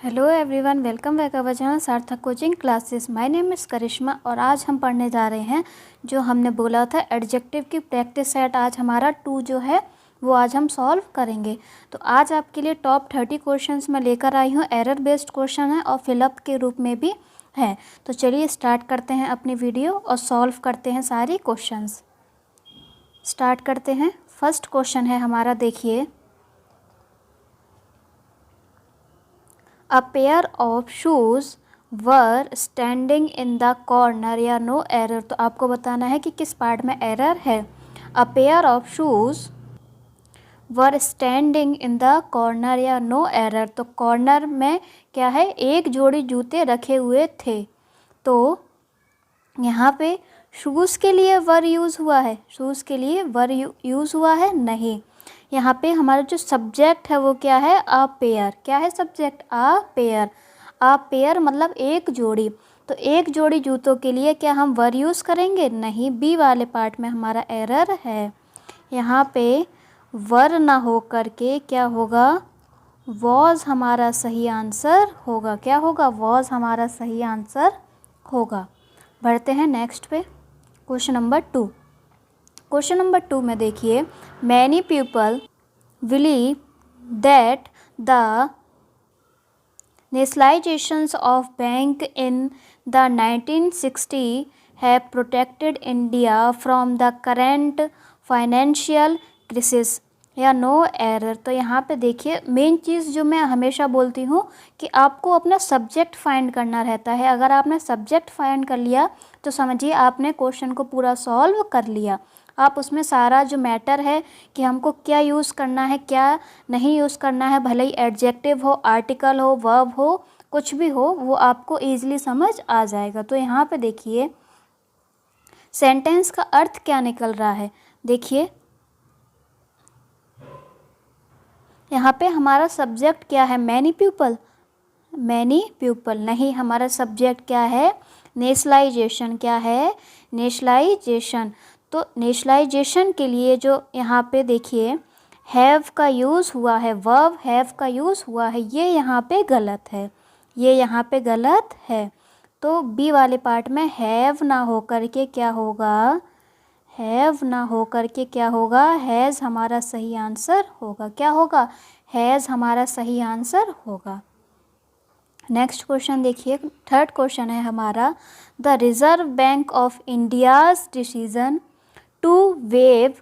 Hello everyone, welcome back our channel Sarthak coaching classes. My name is Karishma और आज हम पढ़ने जा रहे हैं जो हमने बोला था एडजेक्टिव की प्रैक्टिस सेट। आज हमारा 2 जो है वो आज हम सॉल्व करेंगे। तो आज आपके लिए टॉप 30 क्वेश्चंस मैं लेकर आई हूँ। एरर बेस्ड क्वेश्चन है और फिलअप के रूप में भी है। तो चलिए स्टार्ट करते हैं अपनी वीडियो और सॉल्व करते हैं सारी क्वेश्चंस। स्टार्ट करते हैं। फर्स्ट क्वेश्चन है हमारा, देखिए, A pair of shoes were standing in the corner या no error। तो आपको बताना है कि किस पार्ट में एरर है। A pair of shoes were standing in the corner या no error। तो कॉर्नर में क्या है, एक जोड़ी जूते रखे हुए थे। तो यहाँ पे शूज़ के लिए वर यूज़ हुआ है, शूज़ के लिए वर यूज़ हुआ है नहीं। यहाँ पे हमारा जो सब्जेक्ट है वो क्या है, अ पेयर। क्या है subject, a pair. A pair मतलब एक जोड़ी। तो एक जोड़ी जूतों के लिए क्या हम वर यूज़ करेंगे, नहीं। बी वाले पार्ट में हमारा एरर है। यहाँ पे वर ना हो करके क्या होगा, वॉज हमारा सही आंसर होगा। क्या होगा, वॉज हमारा सही आंसर होगा। बढ़ते हैं नेक्स्ट पे, क्वेश्चन नंबर 2। क्वेश्चन नंबर 2 में देखिए, many people believe that the nationalisations of bank in the 1960 have protected India from the current financial crisis या नो एरर। तो यहाँ पे देखिए, मेन चीज़ जो मैं हमेशा बोलती हूँ कि आपको अपना सब्जेक्ट फाइंड करना रहता है। अगर आपने सब्जेक्ट फाइंड कर लिया तो समझिए आपने क्वेश्चन को पूरा सॉल्व कर लिया। आप उसमें सारा जो मैटर है कि हमको क्या यूज़ करना है, क्या नहीं यूज़ करना है, भले ही एडजेक्टिव हो, आर्टिकल हो, वर्ब हो, कुछ भी हो, वो आपको ईजिली समझ आ जाएगा। तो यहाँ पे देखिए सेंटेंस का अर्थ क्या निकल रहा है। देखिए यहाँ पे हमारा सब्जेक्ट क्या है, मैनी पीपल। मैनी पीपल नहीं, हमारा सब्जेक्ट क्या है, नेशनलाइजेशन। क्या है, नेशनलाइजेशन। तो नेशनलाइजेशन के लिए जो यहाँ पे देखिए हैव का यूज़ हुआ है, वर्ब हैव का यूज़ हुआ है, ये यहाँ पे गलत है। ये यहाँ पे गलत है। तो बी वाले पार्ट में हैव ना हो करके क्या होगा, हैव ना हो करके क्या होगा, हैज़ हमारा सही आंसर होगा। क्या होगा, हैज़ हमारा सही आंसर होगा। नेक्स्ट क्वेश्चन देखिए, थर्ड क्वेश्चन है हमारा, the Reserve Bank of India's decision to waive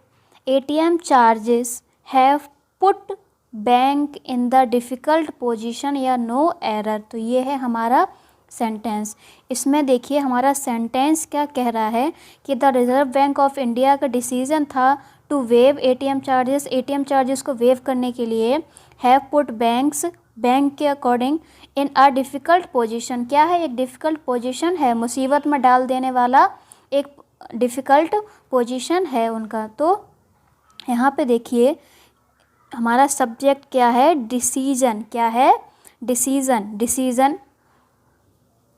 ATM charges have put bank in the difficult position या नो एरर। तो ये है हमारा सेंटेंस। इसमें देखिए हमारा सेंटेंस क्या कह रहा है कि the Reserve Bank of India का डिसीज़न था to waive ATM charges, ATM charges को वेव करने के लिए, हैव पुट बैंक्स, बैंक के according, in a difficult position. क्या है, एक डिफ़िकल्ट पोजीशन है, मुसीबत में डाल देने वाला एक डिफ़िकल्ट पोजीशन है उनका। तो यहाँ पे देखिए हमारा सब्जेक्ट क्या है, डिसीजन। क्या है, डिसीजन। डिसीजन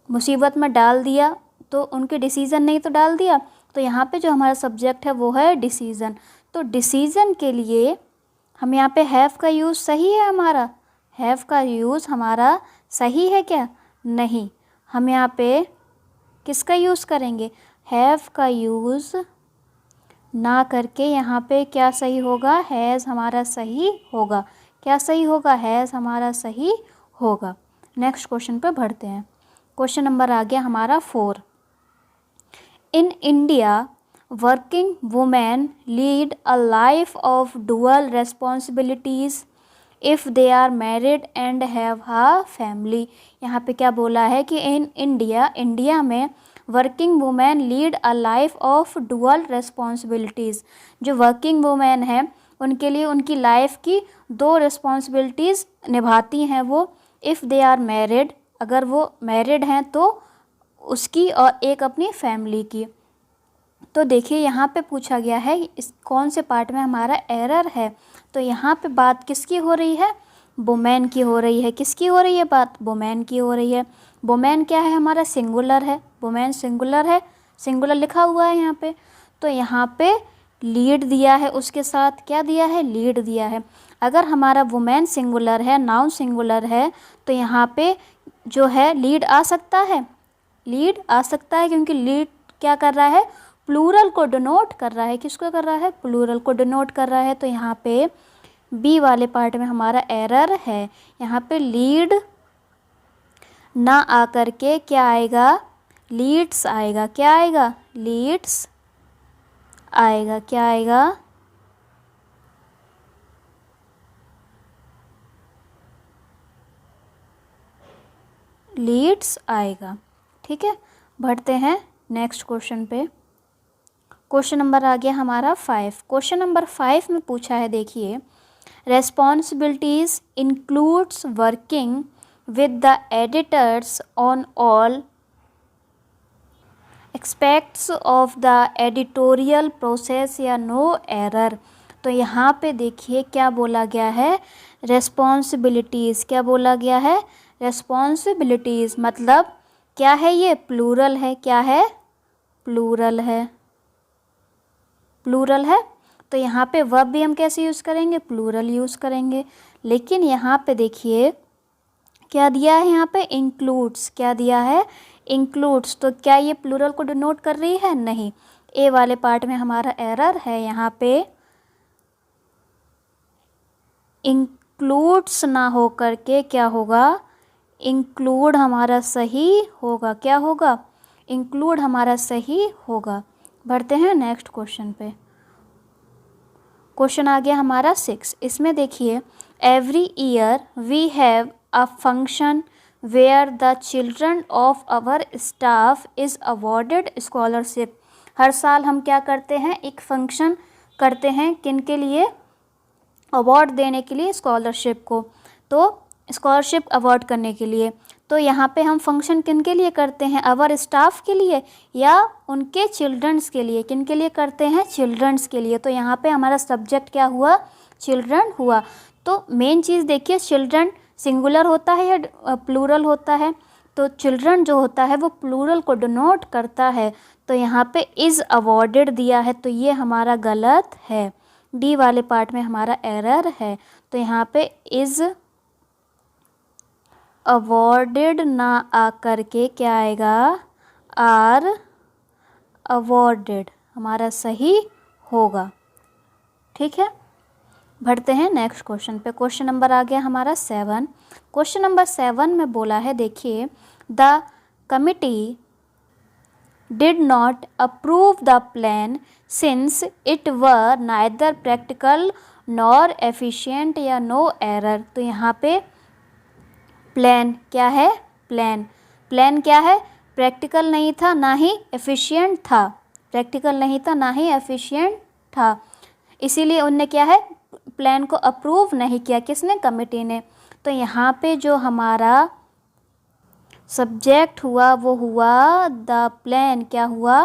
मुसीबत में डाल दिया तो उनके डिसीज़न नहीं तो डाल दिया। तो यहाँ पे जो हमारा सब्जेक्ट है वो है डिसीज़न। तो डिसीज़न के लिए हम यहाँ पे हैव का यूज़ सही है हमारा, हैव का यूज़ हमारा सही है क्या, नहीं। हम यहाँ पे किसका यूज़ करेंगे, हैव का यूज़ ना करके यहाँ पे क्या सही होगा, हैज़ हमारा सही होगा। क्या सही होगा, हैज़ हमारा सही होगा। नेक्स्ट क्वेश्चन पे बढ़ते हैं। क्वेश्चन नंबर आ गया हमारा 4। In India working women lead a life of dual responsibilities if they are married and have a family. यहाँ पे क्या बोला है कि इन इंडिया, इंडिया में working women lead a life of dual responsibilities. जो वर्किंग वुमेन है उनके लिए उनकी लाइफ की 2 रिस्पॉन्सिबिलिटीज़ निभाती हैं वो। इफ़ दे आर मैरिड, अगर वो मैरिड हैं तो उसकी, और एक अपनी फैमिली की। तो देखिए यहाँ पे पूछा गया है इस कौन से पार्ट में हमारा एरर है। तो यहाँ पे बात किसकी हो रही है, वुमेन की हो रही है। किसकी हो रही है बात, वुमेन की हो रही है। वुमेन क्या है, हमारा सिंगुलर है, वुमेन सिंगुलर है, सिंगुलर लिखा हुआ है यहाँ पे। तो यहाँ पे लीड दिया है, उसके साथ क्या दिया है, लीड दिया है। अगर हमारा वुमेन सिंगुलर है, नाउन सिंगुलर है, तो यहाँ पे जो है लीड आ सकता है, लीड आ सकता है, क्योंकि लीड क्या कर रहा है, प्लूरल को डिनोट कर रहा है। किसको कर रहा है, प्लूरल को डिनोट कर रहा है। तो यहाँ पे बी वाले पार्ट में हमारा एरर है। यहाँ पे लीड ना आकर के क्या आएगा, लीड्स आएगा। क्या आएगा, लीड्स आएगा। क्या आएगा, लीड्स आएगा। ठीक है, बढ़ते हैं नेक्स्ट क्वेश्चन पे। क्वेश्चन नंबर आ गया हमारा 5। क्वेश्चन नंबर 5 में पूछा है, देखिए, responsibilities includes working with the editors on all aspects of the editorial process या नो एरर। तो यहाँ पे देखिए क्या बोला गया है, रेस्पॉन्सिबिलिटीज़। क्या बोला गया है, रेस्पॉन्सिबिलिटीज़ मतलब क्या है, ये प्लूरल है। क्या है, प्लूरल है, प्लूरल है। तो यहाँ पे वर्ब भी हम कैसे यूज़ करेंगे, प्लूरल यूज़ करेंगे। लेकिन यहाँ पे देखिए क्या दिया है, यहाँ पे इंक्लूड्स। क्या दिया है, इंक्लूड्स। तो क्या ये प्लूरल को डिनोट कर रही है, नहीं। ए वाले पार्ट में हमारा एरर है। यहाँ पे इंक्लूड्स ना हो करके क्या होगा, इंक्लूड हमारा सही होगा। क्या होगा, इंक्लूड हमारा सही होगा। बढ़ते हैं नेक्स्ट क्वेश्चन पे। क्वेश्चन आ गया हमारा 6। इसमें देखिए, every year we have a function where the children of our staff is awarded scholarship. हर साल हम क्या करते हैं, एक फंक्शन करते हैं, किन के लिए, अवार्ड देने के लिए, स्कॉलरशिप को। तो स्कॉलरशिप अवार्ड करने के लिए। तो यहाँ पे हम फंक्शन किन के लिए करते हैं, अवर स्टाफ के लिए या उनके चिल्ड्रंस के लिए। किन के लिए करते हैं, चिल्ड्रंस के लिए। तो यहाँ पे हमारा सब्जेक्ट क्या हुआ, चिल्ड्रन हुआ। तो मेन चीज़ देखिए, चिल्ड्रन सिंगुलर होता है या प्लूरल होता है। तो चिल्ड्रन जो होता है वो प्लूरल को डिनोट करता है। तो यहाँ पे इज़ अवॉर्डेड दिया है, तो ये हमारा गलत है। डी वाले पार्ट में हमारा एरर है। तो यहाँ पे इज़ अवॉर्डेड ना आकर के क्या आएगा, आर अवॉर्डेड हमारा सही होगा। ठीक है, बढ़ते हैं नेक्स्ट क्वेश्चन पे। क्वेश्चन नंबर आ गया हमारा 7। क्वेश्चन नंबर 7 में बोला है, देखिए, the committee did not approve the plan since it were neither practical nor efficient या no error। तो यहाँ पे प्लान क्या है, प्लान, प्लान क्या है, प्रैक्टिकल नहीं था ना ही एफिशिएंट था। प्रैक्टिकल नहीं था ना ही एफिशिएंट था, इसीलिए उनने क्या है, प्लान को अप्रूव नहीं किया। किसने, कमिटी ने। तो यहाँ पे जो हमारा सब्जेक्ट हुआ वो हुआ द प्लान। क्या हुआ,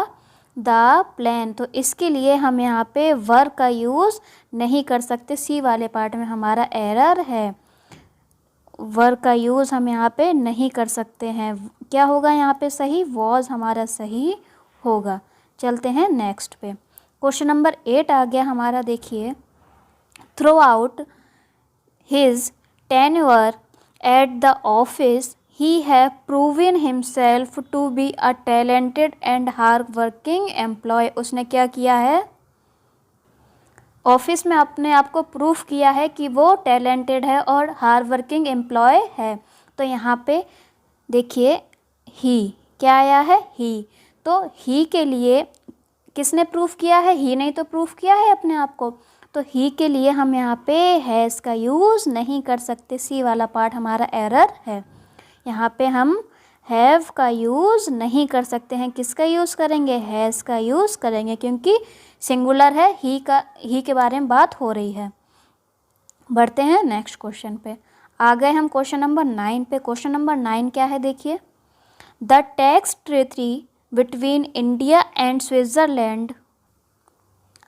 द प्लान। तो इसके लिए हम यहाँ पे वर का यूज़ नहीं कर सकते। सी वाले पार्ट में हमारा एरर है, वर का यूज़ हम यहाँ पे नहीं कर सकते हैं। क्या होगा यहाँ पे सही, वॉज हमारा सही होगा। चलते हैं नेक्स्ट पे। क्वेश्चन नंबर 8 आ गया हमारा, देखिए, through out his tenure at the office he have proven himself to be a talented and hard working employee। उसने क्या किया है, ऑफिस में अपने आप को प्रूफ किया है कि वो टैलेंटेड है और हार्ड वर्किंग एम्प्लॉय है। तो यहाँ पे देखिए ही क्या आया है, ही। तो ही के लिए किसने प्रूफ किया है, ही नहीं तो प्रूफ किया है अपने आप को। तो ही के लिए हम यहाँ पे हैज़ का यूज़ नहीं कर सकते। सी वाला पार्ट हमारा एरर है। यहाँ पे हम हैव का यूज़ नहीं कर सकते हैं। किसका यूज़ करेंगे, हैज़ का यूज़ करेंगे, क्योंकि सिंगुलर है, ही के बारे में बात हो रही है। बढ़ते हैं नेक्स्ट क्वेश्चन पे। आ गए हम क्वेश्चन नंबर 9 पे। क्वेश्चन नंबर 9 क्या है, देखिए, the tax treaty between India and Switzerland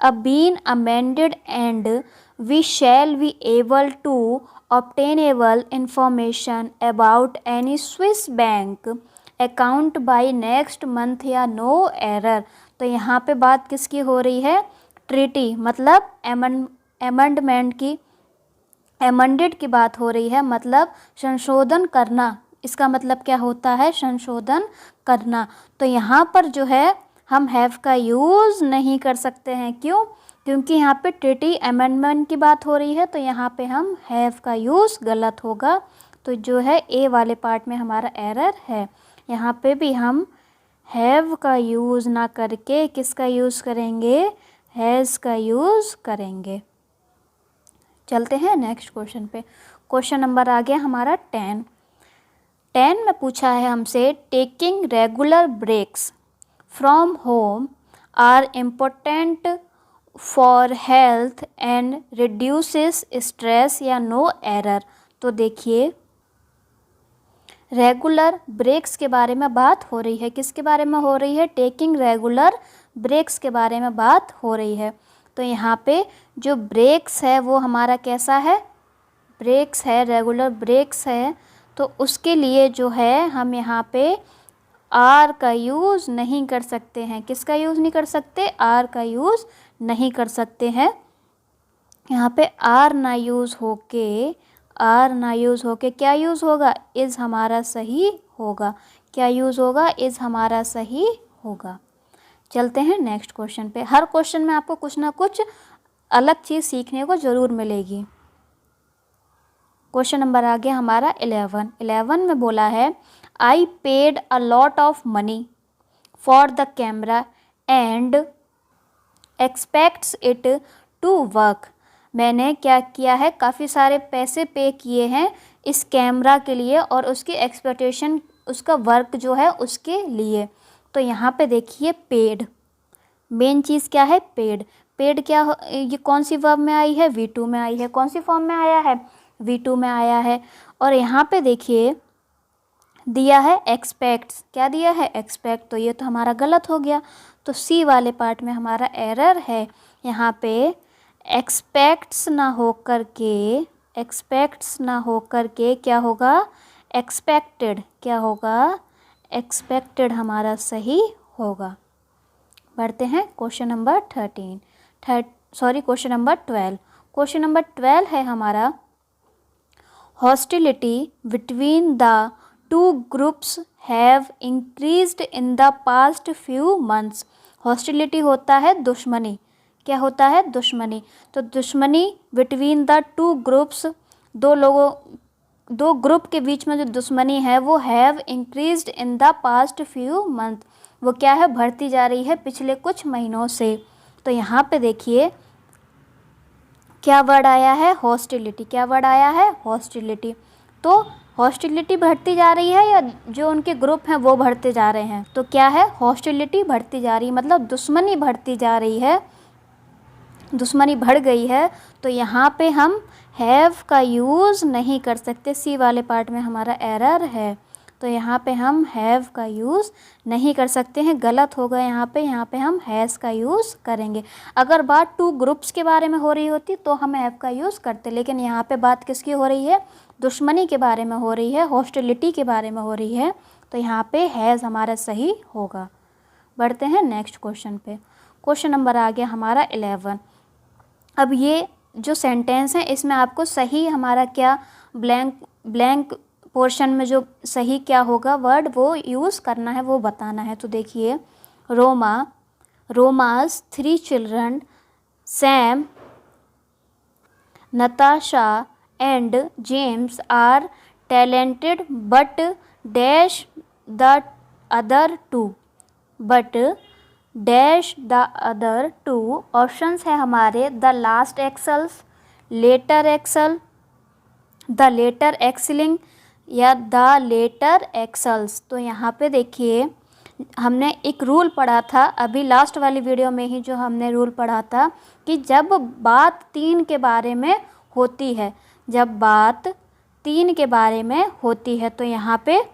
been amended and we shall be able to obtainable information about any Swiss bank account by next month या no error। तो यहाँ पे बात किसकी हो रही है, ट्रीटी मतलब एमेंडमेंट की, एमेंडेड की बात हो रही है, मतलब संशोधन करना। इसका मतलब क्या होता है? संशोधन करना। तो यहाँ पर जो है हम हैव का यूज़ नहीं कर सकते हैं। क्यों? क्योंकि यहाँ पे ट्रीटी अमेंडमेंट की बात हो रही है, तो यहाँ पे हम हैव का यूज़ गलत होगा। तो जो है ए वाले पार्ट में हमारा एरर है। यहाँ पे भी हम हैव का यूज़ ना करके किसका यूज़ करेंगे? हैज़ का यूज़ करेंगे। चलते हैं नेक्स्ट क्वेश्चन पे। क्वेश्चन नंबर आ गया हमारा 10 में पूछा है हमसे, taking regular breaks from home are important for health and reduces stress या नो एरर। तो देखिए रेगुलर ब्रेक्स के बारे में बात हो रही है। किसके बारे में हो रही है? टेकिंग रेगुलर ब्रेक्स के बारे में बात हो रही है। तो यहाँ पे जो ब्रेक्स है वो हमारा कैसा है? ब्रेक्स है, रेगुलर ब्रेक्स है। तो उसके लिए जो है हम यहाँ पे आर का यूज़ नहीं कर सकते हैं। किसका यूज़ नहीं कर सकते? आर का यूज़ नहीं कर सकते हैं। यहाँ पे आर ना यूज़ होके क्या यूज़ होगा? इज़ हमारा सही होगा। क्या यूज़ होगा? इज़ हमारा सही होगा। चलते हैं नेक्स्ट क्वेश्चन पे। हर क्वेश्चन में आपको कुछ ना कुछ अलग चीज़ सीखने को ज़रूर मिलेगी। क्वेश्चन नंबर आ गया हमारा 11 में बोला है, I paid a lot of money for the camera and expects it to work. मैंने क्या किया है? काफ़ी सारे पैसे पे किए हैं इस कैमरा के लिए और उसकी एक्सपेक्टेशन, उसका वर्क जो है उसके लिए। तो यहाँ पे देखिए पेड, मेन चीज़ क्या है? पेड। पेड क्या ये कौन सी वर्ब में आई है? V2 में आई है। कौन सी फॉर्म में आया है? V2 में आया है। और यहाँ पे देखिए दिया है एक्सपेक्ट्स। क्या दिया है? एक्सपेक्ट। तो ये तो हमारा गलत हो गया। तो सी वाले पार्ट में हमारा एरर है। यहाँ पे एक्सपेक्ट्स ना हो करके क्या होगा? एक्सपेक्टेड। क्या होगा? एक्सपेक्टेड हमारा सही होगा। बढ़ते हैं क्वेश्चन नंबर 12। क्वेश्चन नंबर 12 है हमारा, hostility between the two groups have increased in the past few months. Hostility होता है दुश्मनी। क्या होता है? दुश्मनी। तो दुश्मनी बिटवीन द टू ग्रुप्स, दो ग्रुप के बीच में जो दुश्मनी है वो have increased in the past few month, वो क्या है? बढ़ती जा रही है पिछले कुछ महीनों से। तो यहाँ पे देखिए क्या वर्ड आया है? हॉस्टिलिटी। क्या वर्ड आया है? हॉस्टिलिटी। तो हॉस्टिलिटी बढ़ती जा रही है या जो उनके ग्रुप हैं वो बढ़ते जा रहे हैं? तो क्या है? हॉस्टिलिटी बढ़ती जा रही है, मतलब दुश्मनी बढ़ती जा रही है, दुश्मनी बढ़ गई है। तो यहाँ पे हम हैव का यूज़ नहीं कर सकते। सी वाले पार्ट में हमारा एरर है। तो यहाँ पे हम हैव का यूज़ नहीं कर सकते हैं, गलत होगा यहाँ पे हम हैज़ का यूज़ करेंगे। अगर बात टू ग्रुप्स के बारे में हो रही होती तो हम हैव का यूज़ करते, लेकिन यहाँ पे बात किसकी हो रही है? दुश्मनी के बारे में हो रही है, हॉस्टिलिटी के बारे में हो रही है। तो यहाँ पे हैज़ हमारा सही होगा। बढ़ते हैं नेक्स्ट क्वेश्चन पे। क्वेश्चन नंबर आ गया हमारा 11। अब ये जो सेंटेंस है इसमें आपको सही हमारा क्या ब्लैंक पोर्शन में जो सही क्या होगा वर्ड वो यूज़ करना है, वो बताना है। तो देखिए Roma's 3 children Sam, Natasha and James are talented but dash the other two options है हमारे, the last excels, latter excel, the latter excelling या द लेटर एक्सल्स। तो यहाँ पे देखिए हमने एक रूल पढ़ा था अभी लास्ट वाली वीडियो में ही, जो हमने रूल पढ़ा था कि जब बात 3 के बारे में होती है, तो यहाँ पे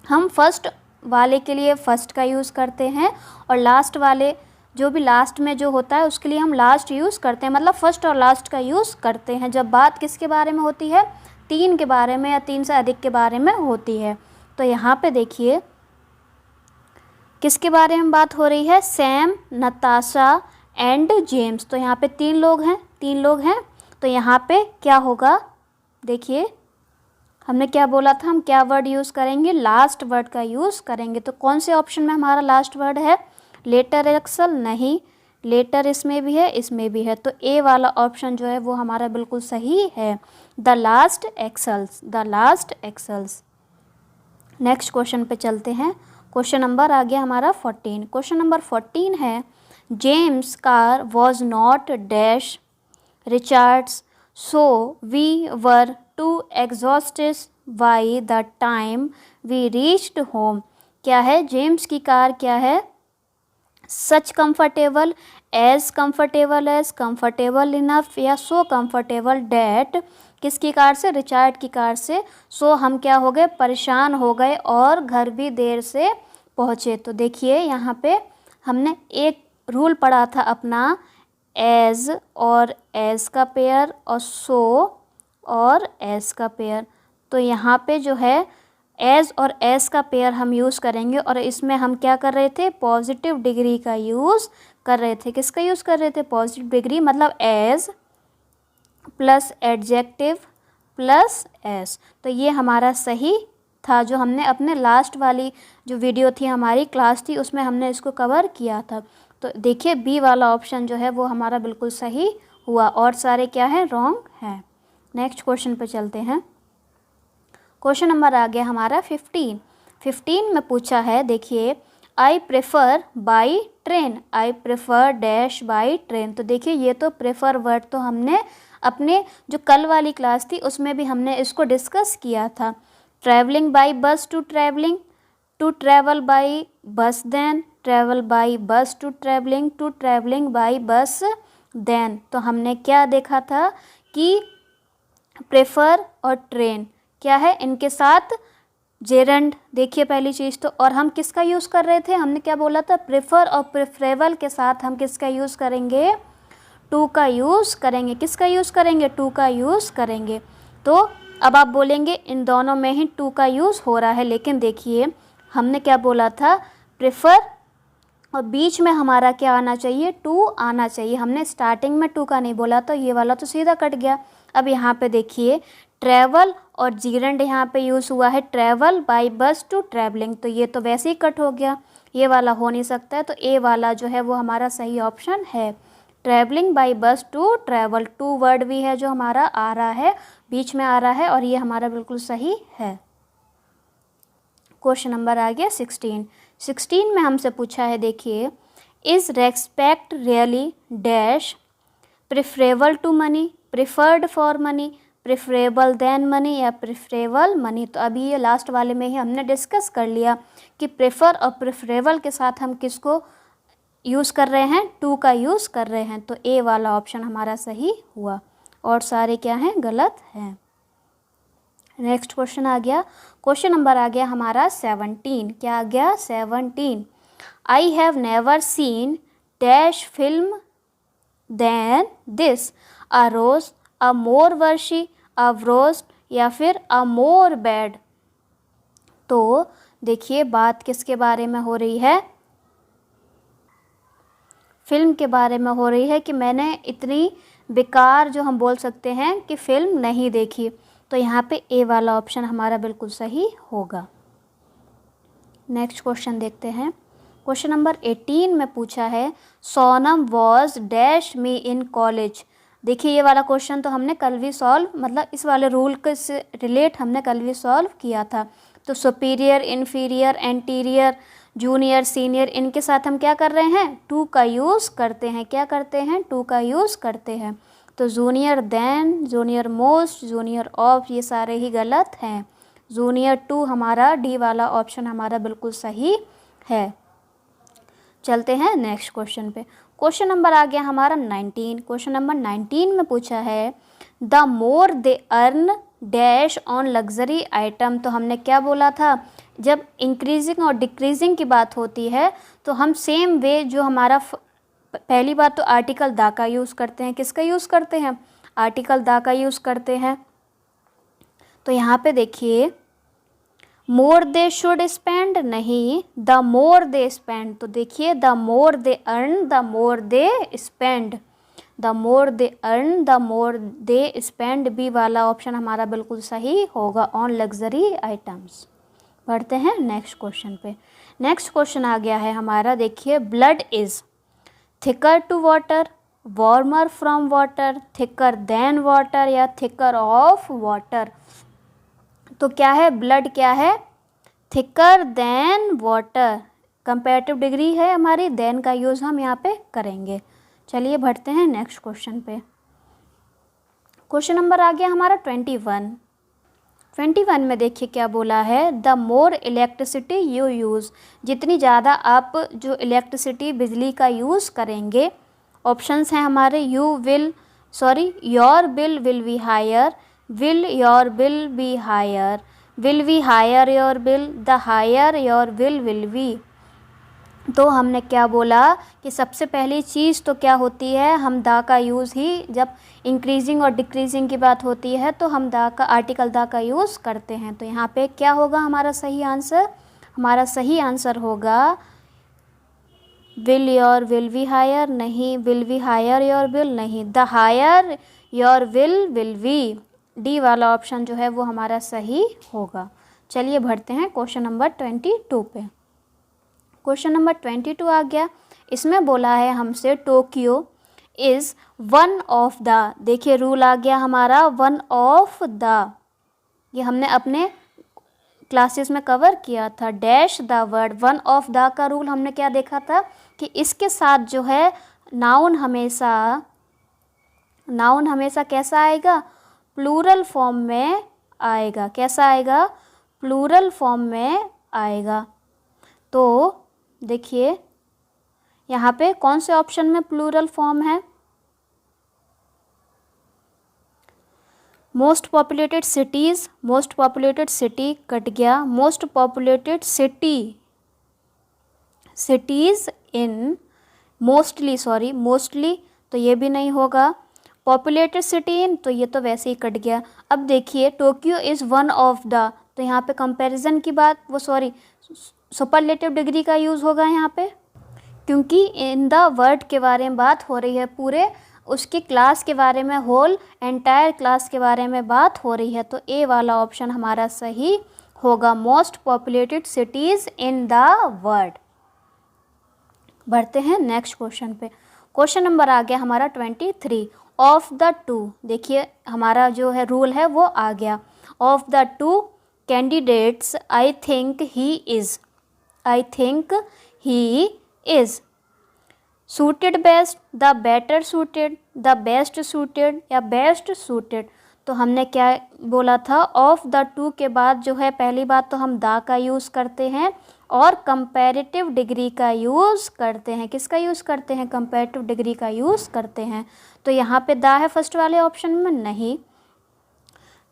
हम फर्स्ट वाले के लिए फर्स्ट का यूज़ करते हैं और लास्ट वाले जो भी लास्ट में जो होता है उसके लिए हम लास्ट यूज़ करते हैं, मतलब फर्स्ट और लास्ट का यूज़ करते हैं जब बात किसके बारे में होती है? 3 के बारे में या 3 से अधिक के बारे में होती है। तो यहाँ पे देखिए किसके बारे में बात हो रही है? Sam, Natasha and James. तो यहाँ पे 3 लोग हैं, तो यहाँ पे क्या होगा, देखिए हमने क्या बोला था, हम क्या वर्ड यूज़ करेंगे, लास्ट वर्ड का यूज़ करेंगे। तो कौन से ऑप्शन में हमारा लास्ट वर्ड है, लेटर एक्सल, नहीं, लेटर इसमें भी है, इसमें भी है, तो ए वाला ऑप्शन जो है वो हमारा बिल्कुल सही है, the last axles, the last axles. Next question पे चलते हैं। क्वेश्चन नंबर आ गया हमारा 14। क्वेश्चन नंबर 14 है, James car was not dash Richard's, so we were too exhausted by the time we reached home. क्या है, जेम्स की कार क्या है, such comfortable, as comfortable enough, या सो कंफर्टेबल डैट, किसकी कार से, रिचार्ड की कार से। सो हम क्या हो गए, परेशान हो गए और घर भी देर से पहुँचे। तो देखिए यहाँ पे हमने एक रूल पढ़ा था अपना, एज और एज का पेयर और सो और एज का पेयर। तो यहाँ पे जो है एज और एस का पेयर हम यूज़ करेंगे, और इसमें हम क्या कर रहे थे, पॉजिटिव डिग्री का यूज़ कर रहे थे। किसका यूज़ कर रहे थे, पॉजिटिव डिग्री, मतलब as plus adjective plus as. तो ये हमारा सही था, जो हमने अपने लास्ट वाली जो वीडियो थी, हमारी क्लास थी, उसमें हमने इसको कवर किया था। तो देखिए बी वाला ऑप्शन जो है वो हमारा बिल्कुल सही हुआ, और सारे क्या हैं, रॉन्ग हैं। नेक्स्ट क्वेश्चन पे चलते हैं। क्वेश्चन नंबर आ गया हमारा 15 में पूछा है, देखिए I prefer by train, I prefer dash by train. तो देखिए ये तो प्रेफर वर्ड तो हमने अपने जो कल वाली क्लास थी उसमें भी हमने इसको डिस्कस किया था। Travelling by bus to travelling, to travel by bus than, travel by bus to travelling by bus than. तो हमने क्या देखा था कि प्रेफर और ट्रेन क्या है, इनके साथ जेरंड, देखिए पहली चीज़ तो। और हम किसका यूज़ कर रहे थे, हमने क्या बोला था, प्रेफर और प्रेफरेबल के साथ हम किसका यूज़ करेंगे, टू का यूज़ करेंगे। किसका यूज़ करेंगे, टू का यूज़ करेंगे। तो अब आप बोलेंगे इन दोनों में ही टू का यूज़ हो रहा है, लेकिन देखिए हमने क्या बोला था, प्रेफर और बीच में हमारा क्या आना चाहिए, टू आना चाहिए। हमने स्टार्टिंग में टू का नहीं बोला, तो ये वाला तो सीधा कट गया। अब यहाँ पे देखिए ट्रैवल और जीरेंड यहाँ पे यूज़ हुआ है, ट्रैवल बाय बस टू ट्रैवलिंग, तो ये तो वैसे ही कट हो गया, ये वाला हो नहीं सकता है। तो ए वाला जो है वो हमारा सही ऑप्शन है, ट्रैवलिंग बाय बस टू ट्रैवल। टू वर्ड भी है जो हमारा आ रहा है, बीच में आ रहा है, और ये हमारा बिल्कुल सही है। क्वेश्चन नंबर आ गया 16 में हमसे पूछा है, देखिए is respect really dash preferable to money, preferred for money, preferable than money, या प्रेफरेबल मनी। तो अभी ये लास्ट वाले में ही हमने डिस्कस कर लिया कि प्रेफर और प्रेफरेबल के साथ हम किसको यूज़ कर रहे हैं, टू का यूज़ कर रहे हैं। तो ए वाला ऑप्शन हमारा सही हुआ, और सारे क्या हैं, गलत हैं। नेक्स्ट क्वेश्चन आ गया, क्वेश्चन नंबर आ गया हमारा 17। क्या आ गया, 17। I have never seen dash film then this, a rose, a more worthy, a roast, या फिर अ मोर बैड। तो देखिए बात किसके बारे में हो रही है, फिल्म के बारे में हो रही है कि मैंने इतनी बेकार, जो हम बोल सकते हैं कि फ़िल्म नहीं देखी। तो यहाँ पे ए वाला ऑप्शन हमारा बिल्कुल सही होगा। नेक्स्ट क्वेश्चन देखते हैं। क्वेश्चन नंबर 18 में पूछा है, Sonam was dash me in college. देखिए ये वाला क्वेश्चन तो हमने कल भी सॉल्व, मतलब इस वाले रूल के से रिलेट हमने कल भी सॉल्व किया था। तो superior, inferior, anterior, junior, senior, इनके साथ हम क्या कर रहे हैं, टू का यूज़ करते हैं। क्या करते हैं, टू का यूज़ करते हैं। तो junior than, junior most, junior of, ये सारे ही गलत हैं। जूनियर टू हमारा डी वाला ऑप्शन हमारा बिल्कुल सही है। चलते हैं नेक्स्ट क्वेश्चन पे। क्वेश्चन नंबर आ गया हमारा 19। क्वेश्चन नंबर 19 में पूछा है, the more they earn dash on luxury item. तो हमने क्या बोला था, जब इंक्रीजिंग और डिक्रीजिंग की बात होती है तो हम सेम वे जो हमारा पहली बात तो आर्टिकल द का यूज़ करते हैं। किसका यूज़ करते हैं, आर्टिकल द का यूज़ करते हैं। तो यहाँ पे देखिए मोर दे शुड स्पेंड, नहीं, द मोर दे स्पेंड। तो देखिए the more they earn, the more they spend, the more they earn, the more they spend, B वाला ऑप्शन हमारा बिल्कुल सही होगा ऑन लग्जरी आइटम्स। बढ़ते हैं नेक्स्ट क्वेश्चन पे। नेक्स्ट क्वेश्चन आ गया है हमारा, देखिए blood is thicker to water, warmer from water, thicker than water या थिकर ऑफ वाटर। तो क्या है, ब्लड क्या है, thicker than water. Comparative degree है हमारी, देन का यूज़ हम यहाँ पे करेंगे। चलिए बढ़ते हैं नेक्स्ट क्वेश्चन पे। क्वेश्चन नंबर आ गया हमारा 21 में देखिए क्या बोला है, the more electricity you use, जितनी ज़्यादा आप जो इलेक्ट्रिसिटी बिजली का यूज़ करेंगे, ऑप्शंस हैं हमारे, your bill will be higher, will your bill be higher, will we higher your bill, the higher your bill will be. तो हमने क्या बोला कि सबसे पहली चीज़ तो क्या होती है, हम दा का यूज़ ही, जब इंक्रीजिंग और डिक्रीजिंग की बात होती है तो हम दा का आर्टिकल दा का यूज़ करते हैं। तो यहाँ पे क्या होगा हमारा सही आंसर, हमारा सही आंसर होगा will your will we hire, नहीं, will we higher your bill, नहीं, the higher your will we, D वाला ऑप्शन जो है वो हमारा सही होगा। चलिए बढ़ते हैं क्वेश्चन नंबर 22 पे। क्वेश्चन नंबर 22 आ गया, इसमें बोला है हमसे Tokyo is one of the, देखिए रूल आ गया हमारा वन ऑफ द, ये हमने अपने क्लासेस में कवर किया था। Dash the word, one of the का रूल हमने क्या देखा था कि इसके साथ जो है नाउन हमेशा कैसा आएगा, प्लूरल फॉर्म में आएगा। कैसा आएगा, प्लूरल फॉर्म में आएगा। तो देखिए यहाँ पे कौन से ऑप्शन में प्लूरल फॉर्म है, most populated cities, most populated city cut गया, most populated cities in, mostly तो ये भी नहीं होगा, पॉपुलेटेड सिटी इन तो ये तो वैसे ही कट गया। अब देखिए Tokyo is one of the, तो यहाँ पे कंपैरिजन की बात, सुपरलेटिव डिग्री का यूज़ होगा यहाँ पे, क्योंकि इन द वर्ड के बारे में बात हो रही है, पूरे उसके क्लास के बारे में, होल एंटायर क्लास के बारे में बात हो रही है। तो ए वाला ऑप्शन हमारा सही होगा, most populated cities in the world. बढ़ते हैं नेक्स्ट क्वेश्चन पे। क्वेश्चन नंबर आ गया हमारा 23, ऑफ द टू, देखिए हमारा जो है रूल है वो आ गया, of the to candidates I think he is suited best, the better suited, the best suited या बेस्ट सूटेड। तो हमने क्या बोला था, ऑफ द टू के बाद जो है पहली बात तो हम दा का यूज़ करते हैं और कंपैरेटिव डिग्री का यूज़ करते हैं। किसका यूज़ करते हैं, कंपैरेटिव डिग्री का यूज़ करते हैं। तो यहाँ पे दा है फर्स्ट वाले ऑप्शन में, नहीं,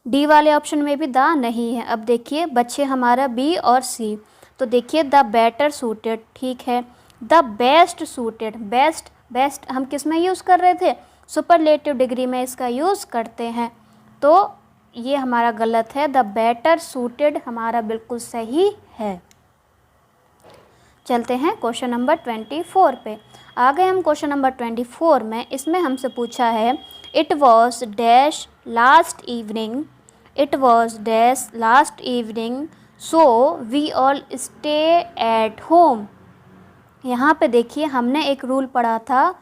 डी वाले ऑप्शन में भी दा नहीं है। अब देखिए बच्चे हमारा बी और सी, तो देखिए द बेटर सूटेड ठीक है, द बेस्ट सूटेड, बेस्ट हम किस में यूज़ कर रहे थे, सुपरलेटिव डिग्री में इसका यूज़ करते हैं। तो ये हमारा गलत है, द बेटर सूटेड हमारा बिल्कुल सही है। चलते हैं क्वेश्चन नंबर 24 पे। आ गए हम क्वेश्चन नंबर 24 में। इसमें हमसे पूछा है, it was dash last evening, it was dash last evening so we all stay at home. यहाँ पे देखिए हमने एक रूल पढ़ा था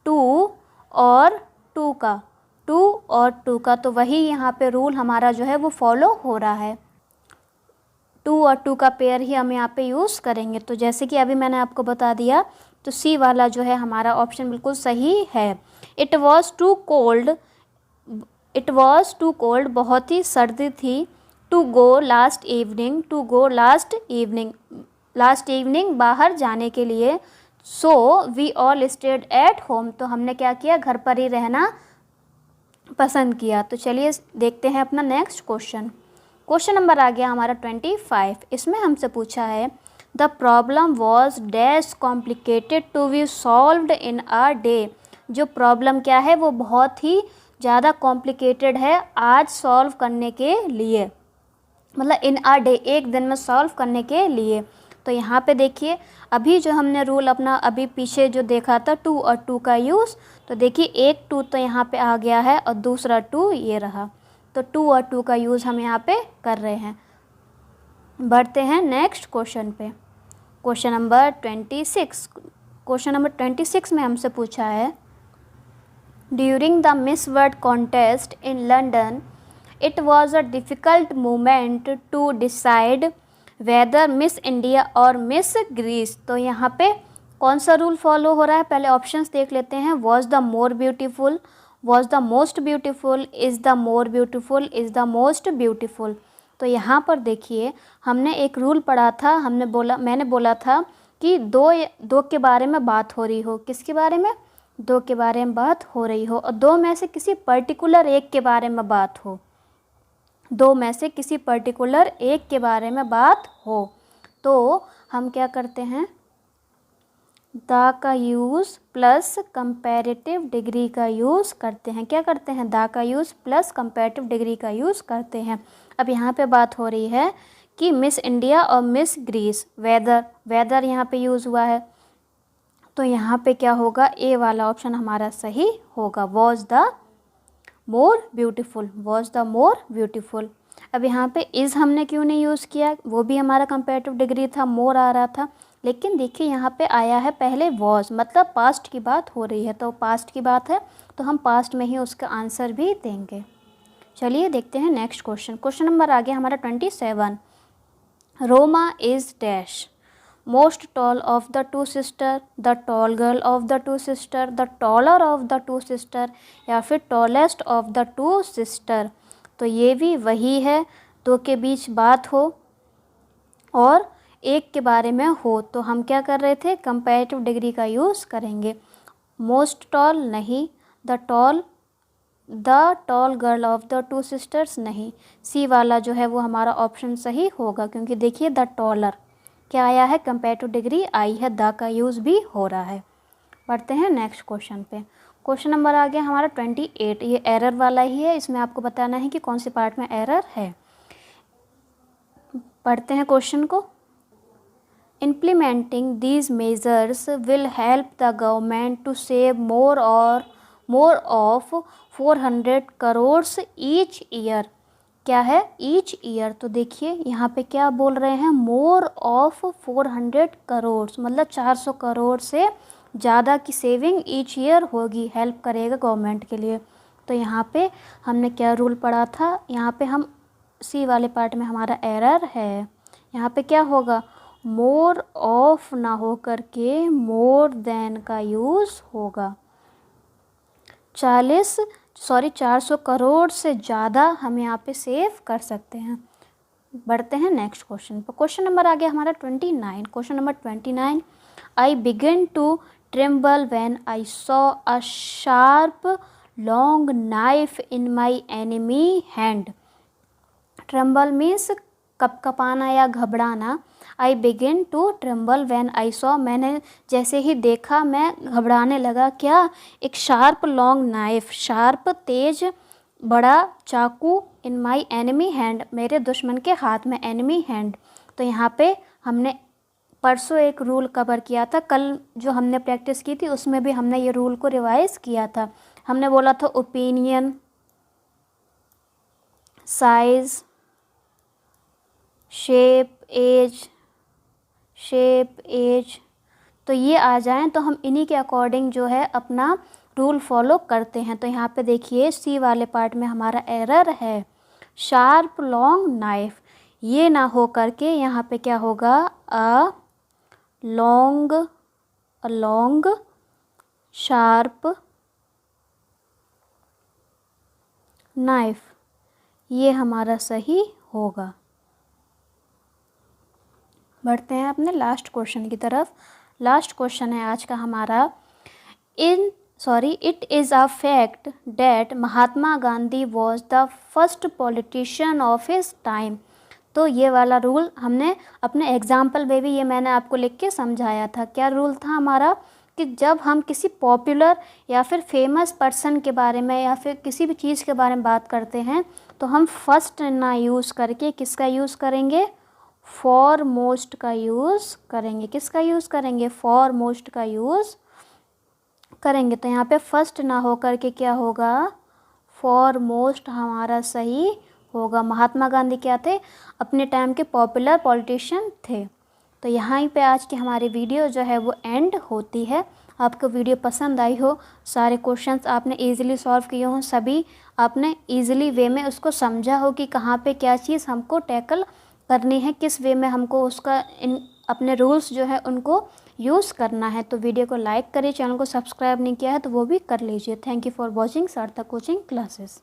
टू और टू का, तो वही यहाँ पे रूल हमारा जो है वो फॉलो हो रहा है। टू और टू का पेयर ही हम यहाँ पे यूज़ करेंगे। तो जैसे कि अभी मैंने आपको बता दिया, तो सी वाला जो है हमारा ऑप्शन बिल्कुल सही है। इट वॉज़ टू कोल्ड, बहुत ही सर्दी थी, टू गो लास्ट इवनिंग बाहर जाने के लिए, so we all stayed at home, तो हमने क्या किया, घर पर ही रहना पसंद किया। तो चलिए देखते हैं अपना नेक्स्ट क्वेश्चन नंबर आ गया हमारा 25। इसमें हमसे पूछा है, the problem was dash complicated to be solved in a day. जो प्रॉब्लम क्या है वो बहुत ही ज़्यादा कॉम्प्लिकेटेड है आज सॉल्व करने के लिए। मतलब इन अ डे, एक दिन में सॉल्व करने के लिए। तो यहाँ पे देखिए अभी जो हमने रूल अपना अभी पीछे जो देखा था 2 और 2 का यूज़, तो देखिए एक 2 तो यहाँ पे आ गया है और दूसरा 2 ये रहा, तो 2 और 2 का यूज़ हम यहाँ पे कर रहे हैं। बढ़ते हैं नेक्स्ट क्वेश्चन पे। Question number 26। क्वेश्चन नंबर 26 में हमसे पूछा है, during the Miss World contest in London it was a difficult moment to decide whether Miss India और मिस ग्रीस। तो यहाँ पे कौन सा रूल फॉलो हो रहा है, पहले ऑप्शंस देख लेते हैं। Was the more beautiful, was the most beautiful, is the more beautiful, is the most beautiful. तो यहाँ पर देखिए हमने एक रूल पढ़ा था, मैंने बोला था कि दो के बारे में बात हो रही हो। किसके बारे में? दो के बारे में बात हो रही हो और दो में से किसी पर्टिकुलर एक के बारे में बात हो, दो में से किसी पर्टिकुलर एक के बारे में बात हो, तो हम क्या करते हैं, द का यूज़ प्लस कंपैरेटिव डिग्री का यूज़ करते हैं। क्या करते हैं? द का यूज़ प्लस कंपैरेटिव डिग्री का यूज़ करते हैं। अब यहाँ पे बात हो रही है कि मिस इंडिया और मिस ग्रीस, वेदर यहाँ पे यूज़ हुआ है, तो यहाँ पे क्या होगा, ए वाला ऑप्शन हमारा सही होगा, was the more beautiful, was the more beautiful. अब यहाँ पे इज़ हमने क्यों नहीं यूज़ किया, वो भी हमारा कंपैरेटिव डिग्री था, मोर आ रहा था, लेकिन देखिए यहाँ पे आया है पहले वॉज, मतलब पास्ट की बात हो रही है, तो पास्ट की बात है तो हम पास्ट में ही उसका आंसर भी देंगे। चलिए देखते हैं नेक्स्ट क्वेश्चन। क्वेश्चन नंबर आ गया हमारा 27। Roma is dash, most tall of the two sister, the tall girl of the two sister, the taller of the two sister, या फिर tallest of the two sister. तो ये भी वही है, दो के बीच बात हो और एक के बारे में हो, तो हम क्या कर रहे थे, कंपैरेटिव डिग्री का यूज़ करेंगे। मोस्ट टॉल नहीं, the tall girl of the two sisters नहीं, सी वाला जो है वो हमारा ऑप्शन सही होगा, क्योंकि देखिए द टॉलर क्या आया है, कंपैरेटिव डिग्री आई है, द का यूज़ भी हो रहा है। बढ़ते हैं नेक्स्ट क्वेश्चन पे। क्वेश्चन नंबर आ गया हमारा 28, ये एरर वाला ही है, इसमें आपको बताना है कि कौन से पार्ट में एरर है। पढ़ते हैं क्वेश्चन को। Implementing these measures will help the government to save more of 400 crores each year। क्या है? each year। तो देखिए यहाँ पे क्या बोल रहे हैं, more of 400 crores, मतलब 400 करोड़ से ज़्यादा की सेविंग each year होगी, हेल्प करेगा गवर्नमेंट के लिए। तो यहाँ पे हमने क्या रूल पढ़ा था, यहाँ पे हम सी वाले पार्ट में हमारा एरर है, यहाँ पे क्या होगा, मोर ऑफ ना हो करके मोर देन का यूज़ होगा। 400 करोड़ से ज़्यादा हम यहाँ पे सेव कर सकते हैं। बढ़ते हैं नेक्स्ट क्वेश्चन पर। क्वेश्चन नंबर आ गया हमारा 29। Question number 29, I begin to tremble when I saw a sharp long knife in my enemy hand. Tremble means कपकपाना या घबराना। I begin to tremble when I saw, मैंने जैसे ही देखा मैं घबराने लगा, क्या, एक शार्प लॉन्ग नाइफ, शार्प तेज बड़ा चाकू, इन माई एनिमी हैंड, मेरे दुश्मन के हाथ में, एनिमी हैंड। तो यहाँ पे हमने परसों एक रूल कवर किया था, कल जो हमने प्रैक्टिस की थी उसमें भी हमने ये रूल को रिवाइज़ किया था। हमने बोला था ओपिनियन, साइज़, शेप, एज, तो ये आ जाएं तो हम इन्हीं के अकॉर्डिंग जो है अपना रूल फॉलो करते हैं। तो यहाँ पे देखिए सी वाले पार्ट में हमारा एरर है, शार्प लॉन्ग नाइफ, ये ना हो करके यहाँ पे क्या होगा, अ लॉन्ग शार्प नाइफ, ये हमारा सही होगा। बढ़ते हैं अपने लास्ट क्वेश्चन की तरफ। लास्ट क्वेश्चन है आज का हमारा, it is a fact that Mahatma Gandhi was the first politician of his time. तो ये वाला रूल हमने अपने एग्जाम्पल में भी ये मैंने आपको लिख के समझाया था। क्या रूल था हमारा, कि जब हम किसी पॉपुलर या फिर फेमस पर्सन के बारे में या फिर किसी भी चीज़ के बारे में बात करते हैं तो हम फर्स्ट ना यूज़ करके किसका यूज़ करेंगे, फॉरमोस्ट का यूज़ करेंगे। किसका यूज़ करेंगे, फॉरमोस्ट का यूज़ करेंगे। तो यहाँ पे फर्स्ट ना हो करके क्या होगा, फॉरमोस्ट हमारा सही होगा। महात्मा गांधी क्या थे, अपने टाइम के पॉपुलर पॉलिटिशियन थे। तो यहाँ पे आज की हमारी वीडियो जो है वो एंड होती है। आपको वीडियो पसंद आई हो, सारे क्वेश्चंस आपने इजीली सॉल्व किए हों, सभी आपने इजीली वे में उसको समझा हो कि कहाँ पे क्या चीज़ हमको टैकल करनी है, किस वे में हमको उसका अपने रूल्स जो है उनको यूज़ करना है। तो वीडियो को लाइक करिए, चैनल को सब्सक्राइब नहीं किया है तो वो भी कर लीजिए। थैंक यू फॉर वॉचिंग सार्थक कोचिंग क्लासेस।